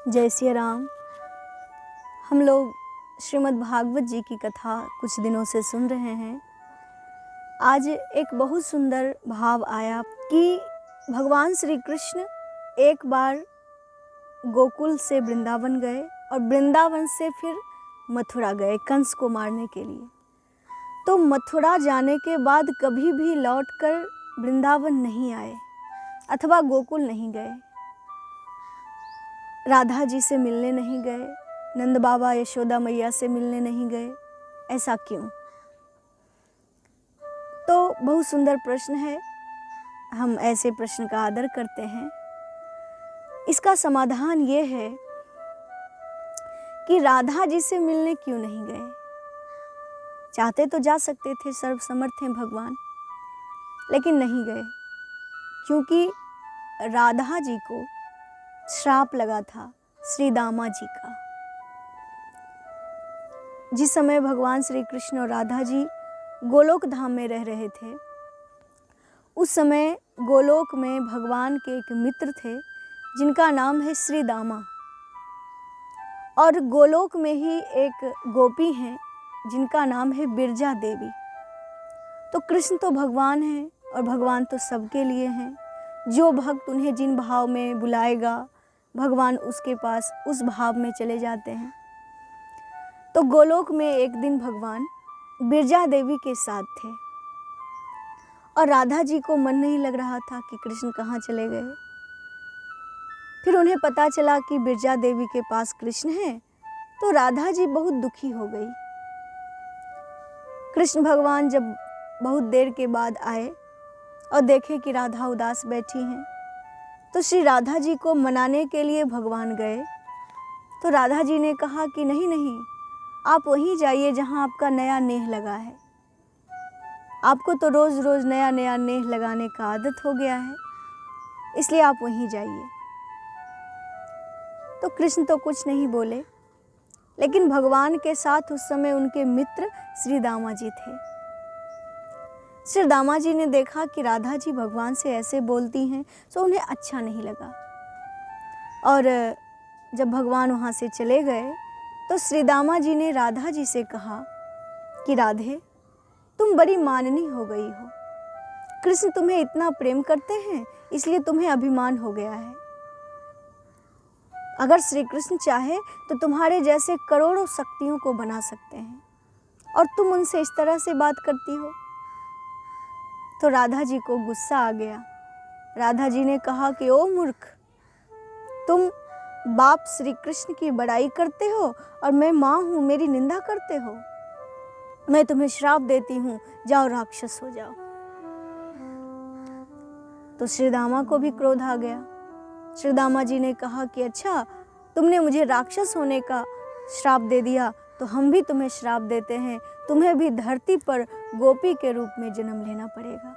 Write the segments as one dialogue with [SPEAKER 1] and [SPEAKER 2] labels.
[SPEAKER 1] जय श्री राम। हम लोग श्रीमद् भागवत जी की कथा कुछ दिनों से सुन रहे हैं। आज एक बहुत सुंदर भाव आया कि भगवान श्री कृष्ण एक बार गोकुल से वृंदावन गए और वृंदावन से फिर मथुरा गए कंस को मारने के लिए। तो मथुरा जाने के बाद कभी भी लौटकर वृंदावन नहीं आए अथवा गोकुल नहीं गए, राधा जी से मिलने नहीं गए, नंद बाबा यशोदा मैया से मिलने नहीं गए। ऐसा क्यों? तो बहुत सुंदर प्रश्न है। हम ऐसे प्रश्न का आदर करते हैं। इसका समाधान ये है कि राधा जी से मिलने क्यों नहीं गए। चाहते तो जा सकते थे, सर्वसमर्थ हैं भगवान, लेकिन नहीं गए क्योंकि राधा जी को श्राप लगा था श्री दामा जी का। जिस समय भगवान श्री कृष्ण और राधा जी गोलोक धाम में रह रहे थे, उस समय गोलोक में भगवान के एक मित्र थे जिनका नाम है श्री दामा, और गोलोक में ही एक गोपी हैं जिनका नाम है बिरजा देवी। तो कृष्ण तो भगवान हैं और भगवान तो सबके लिए हैं। जो भक्त उन्हें जिन भाव में बुलाएगा, भगवान उसके पास उस भाव में चले जाते हैं। तो गोलोक में एक दिन भगवान बिरजा देवी के साथ थे और राधा जी को मन नहीं लग रहा था कि कृष्ण कहाँ चले गए। फिर उन्हें पता चला कि बिरजा देवी के पास कृष्ण है, तो राधा जी बहुत दुखी हो गई। कृष्ण भगवान जब बहुत देर के बाद आए और देखे कि राधा उदास बैठी हैं, तो श्री राधा जी को मनाने के लिए भगवान गए। तो राधा जी ने कहा कि नहीं नहीं, आप वहीं जाइए जहाँ आपका नया नेह लगा है। आपको तो रोज़ रोज़ नया नया नेह लगाने का आदत हो गया है, इसलिए आप वहीं जाइए। तो कृष्ण तो कुछ नहीं बोले, लेकिन भगवान के साथ उस समय उनके मित्र श्री दामा जी थे। श्री दामा जी ने देखा कि राधा जी भगवान से ऐसे बोलती हैं, तो उन्हें अच्छा नहीं लगा। और जब भगवान वहाँ से चले गए, तो श्री दामा जी ने राधा जी से कहा कि राधे, तुम बड़ी माननी हो गई हो। कृष्ण तुम्हें इतना प्रेम करते हैं, इसलिए तुम्हें अभिमान हो गया है। अगर श्री कृष्ण चाहे तो तुम्हारे जैसे करोड़ों शक्तियों को बना सकते हैं, और तुम उनसे इस तरह से बात करती हो। तो राधा जी को गुस्सा आ गया। राधा जी ने कहा कि ओ मूर्ख, तुम बाप श्री कृष्ण की बड़ाई करते हो और मैं माँ हूँ, मेरी निंदा करते हो। मैं तुम्हें श्राप देती हूँ, जाओ राक्षस हो जाओ। तो श्री दामा को भी क्रोध आ गया। श्री दामा जी ने कहा कि अच्छा, तुमने मुझे राक्षस होने का श्राप दे दिया, तो हम भी तुम्हें श्राप देते हैं। तुम्हें भी धरती पर गोपी के रूप में जन्म लेना पड़ेगा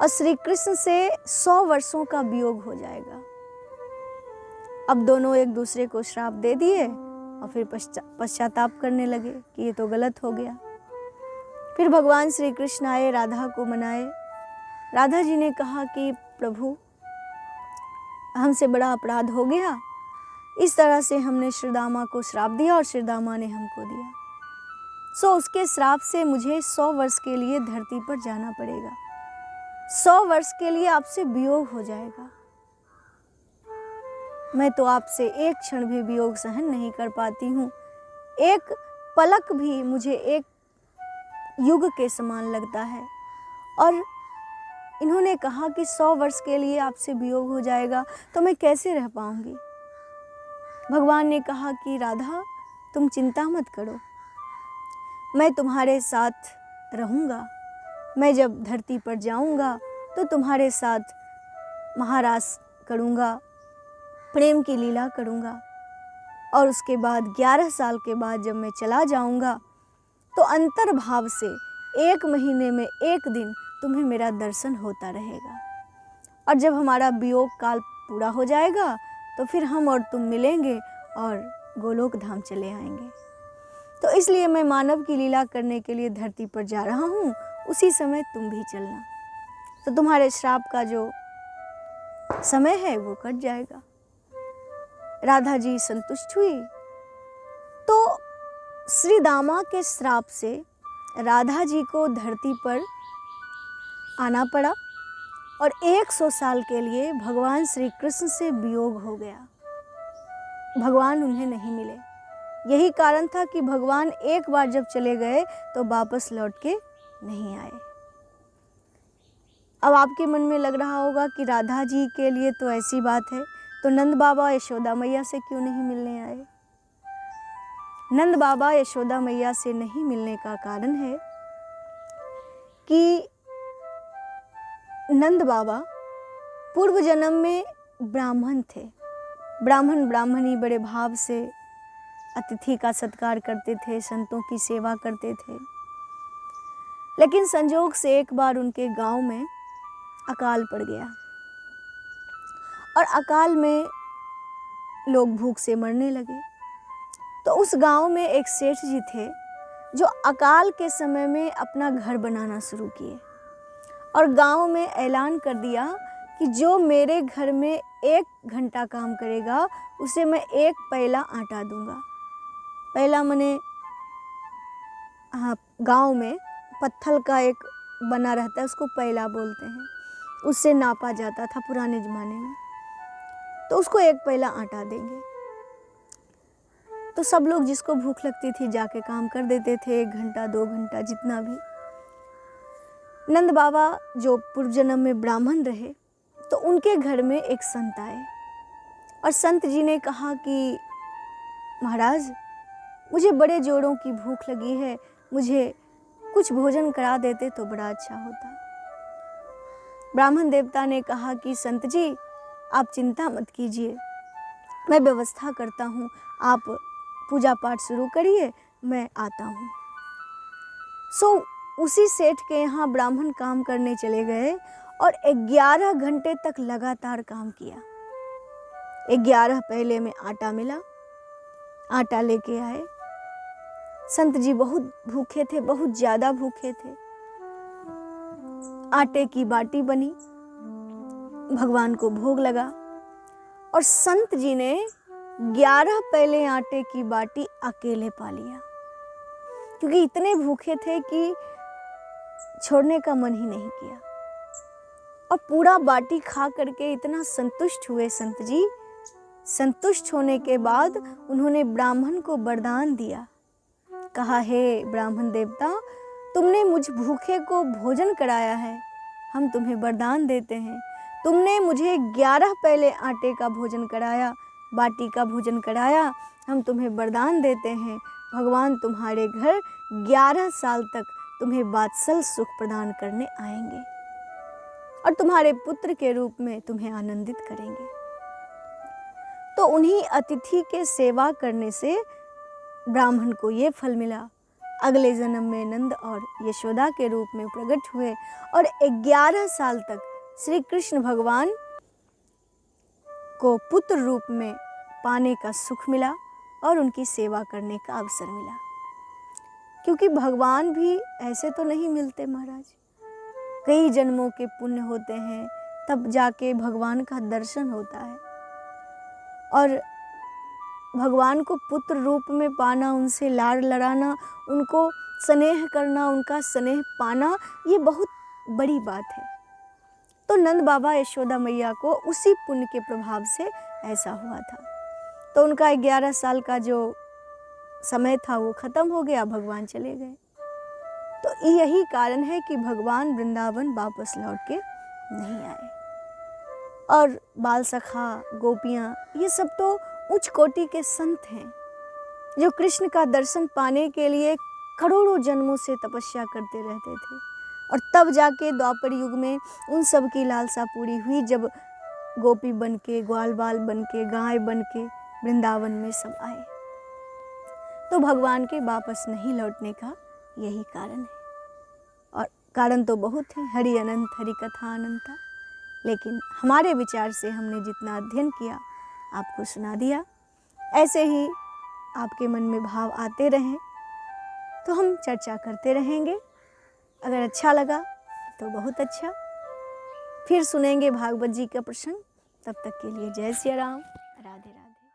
[SPEAKER 1] और श्री कृष्ण से 100 वर्षों का वियोग हो जाएगा। अब दोनों एक दूसरे को श्राप दे दिए और फिर पश्चाताप करने लगे कि ये तो गलत हो गया। फिर भगवान श्री कृष्ण आए, राधा को मनाए। राधा जी ने कहा कि प्रभु, हमसे बड़ा अपराध हो गया। इस तरह से हमने श्री दामा को श्राप दिया और श्री दामा ने हमको दिया। सो उसके श्राप से मुझे 100 वर्ष के लिए धरती पर जाना पड़ेगा। 100 वर्ष के लिए आपसे वियोग हो जाएगा। मैं तो आपसे एक क्षण भी वियोग सहन नहीं कर पाती हूँ। एक पलक भी मुझे एक युग के समान लगता है। और इन्होंने कहा कि 100 वर्ष के लिए आपसे वियोग हो जाएगा, तो मैं कैसे रह पाऊंगी। भगवान ने कहा कि राधा, तुम चिंता मत करो, मैं तुम्हारे साथ रहूँगा। मैं जब धरती पर जाऊँगा तो तुम्हारे साथ महारास करूँगा, प्रेम की लीला करूँगा। और उसके बाद 11 साल के बाद जब मैं चला जाऊँगा, तो अंतर्भाव से 1 महीने में 1 दिन तुम्हें मेरा दर्शन होता रहेगा। और जब हमारा वियोग काल पूरा हो जाएगा, तो फिर हम और तुम मिलेंगे और गोलोक धाम चले आएंगे। तो इसलिए मैं मानव की लीला करने के लिए धरती पर जा रहा हूँ, उसी समय तुम भी चलना, तो तुम्हारे श्राप का जो समय है वो कट जाएगा। राधा जी संतुष्ट हुई। तो श्री दामा के श्राप से राधा जी को धरती पर आना पड़ा और 100 साल के लिए भगवान श्री कृष्ण से वियोग हो गया। भगवान उन्हें नहीं मिले। यही कारण था कि भगवान एक बार जब चले गए तो वापस लौट के नहीं आए। अब आपके मन में लग रहा होगा कि राधा जी के लिए तो ऐसी बात है, तो नंद बाबा यशोदा मैया से क्यों नहीं मिलने आए? नंद बाबा यशोदा मैया से नहीं मिलने का कारण है कि नंद बाबा पूर्व जन्म में ब्राह्मण थे। ब्राह्मणी बड़े भाव से अतिथि का सत्कार करते थे, संतों की सेवा करते थे। लेकिन संजोग से एक बार उनके गांव में अकाल पड़ गया और अकाल में लोग भूख से मरने लगे। तो उस गांव में एक सेठ जी थे जो अकाल के समय में अपना घर बनाना शुरू किए और गांव में ऐलान कर दिया कि जो मेरे घर में 1 घंटा काम करेगा उसे मैं 1 पैला आटा दूंगा। पैला मने, हाँ, गांव में पत्थर का एक बना रहता है, उसको पैला बोलते हैं। उससे नापा जाता था पुराने ज़माने में। तो उसको 1 पैला आटा देंगे। तो सब लोग जिसको भूख लगती थी जाके काम कर देते थे, 1 घंटा 2 घंटा जितना भी। नंद बाबा जो पूर्व जन्म में ब्राह्मण रहे, तो उनके घर में एक संत आए और संत जी ने कहा कि महाराज, मुझे बड़े जोरों की भूख लगी है, मुझे कुछ भोजन करा देते तो बड़ा अच्छा होता। ब्राह्मण देवता ने कहा कि संत जी, आप चिंता मत कीजिए, मैं व्यवस्था करता हूँ, आप पूजा पाठ शुरू करिए, मैं आता हूँ। उसी सेठ के यहाँ ब्राह्मण काम करने चले गए और 11 घंटे तक लगातार काम किया। 11 पहले में आटा मिला, आटा लेके आए। संत जी बहुत भूखे थे, बहुत ज़्यादा भूखे थे। आटे की बाटी बनी, भगवान को भोग लगा और संत जी ने 11 पहले आटे की बाटी अकेले पा लिया, क्योंकि इतने भूखे थे कि छोड़ने का मन ही नहीं किया। और पूरा बाटी खा करके इतना संतुष्ट हुए संत जी। संतुष्ट होने के बाद उन्होंने ब्राह्मण को वरदान दिया, कहा, हे ब्राह्मण देवता, तुमने मुझ भूखे को भोजन कराया है, हम तुम्हें वरदान देते हैं। तुमने मुझे 11 पहले आटे का भोजन कराया, बाटी का भोजन कराया, हम तुम्हें वरदान देते हैं, भगवान तुम्हारे घर 11 साल तक तुम्हें वात्सल सुख प्रदान करने आएंगे और तुम्हारे पुत्र के रूप में तुम्हें आनंदित करेंगे। तो उन्हीं अतिथि के सेवा करने से ब्राह्मण को ये फल मिला। अगले जन्म में नंद और यशोदा के रूप में प्रकट हुए और 11 साल तक श्री कृष्ण भगवान को पुत्र रूप में पाने का सुख मिला और उनकी सेवा करने का अवसर मिला। क्योंकि भगवान भी ऐसे तो नहीं मिलते महाराज, कई जन्मों के पुण्य होते हैं, तब जाके भगवान का दर्शन होता है। और भगवान को पुत्र रूप में पाना, उनसे लाड़ लड़ाना, उनको स्नेह करना, उनका स्नेह पाना, ये बहुत बड़ी बात है। तो नंद बाबा यशोदा मैया को उसी पुण्य के प्रभाव से ऐसा हुआ था। तो उनका 11 साल का जो समय था वो खत्म हो गया, भगवान चले गए। तो यही कारण है कि भगवान वृंदावन वापस लौट के नहीं आए। और बाल सखा, गोपियाँ, ये सब तो उच्च कोटि के संत हैं जो कृष्ण का दर्शन पाने के लिए करोड़ों जन्मों से तपस्या करते रहते थे। और तब जाके द्वापर युग में उन सब की लालसा पूरी हुई, जब गोपी बन के, ग्वाल बाल बन के, गाय बन के वृंदावन में सब आए। तो भगवान के वापस नहीं लौटने का यही कारण है। और कारण तो बहुत है, हरि अनंत, हरि कथा अनंता। लेकिन हमारे विचार से हमने जितना अध्ययन किया आपको सुना दिया। ऐसे ही आपके मन में भाव आते रहें तो हम चर्चा करते रहेंगे। अगर अच्छा लगा तो बहुत अच्छा, फिर सुनेंगे भागवत जी का प्रसंग। तब तक के लिए जय सिया राम, राधे राधे।